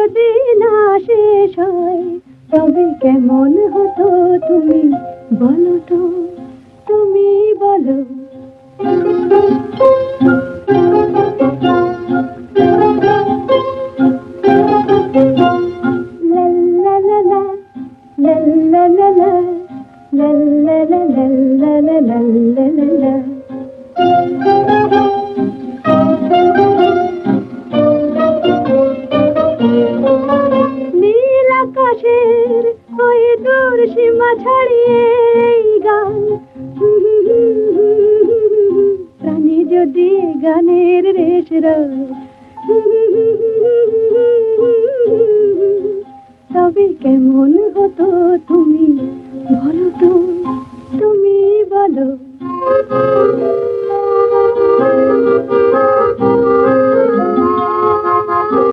যদি না শেষ হয় তবে কেমন হতো তুমি বলো তো, তুমি বলো। লা লা লা লা, লা লা লা লা, লা লা লা লা, লা লা লা লা লা লা। নীল আকাশের ওই দূর সীমা ছাড়িয়ে এই গান, প্রাণী যদি গানের রেশ রয়, তবে কেমন হতো তুমি বলো।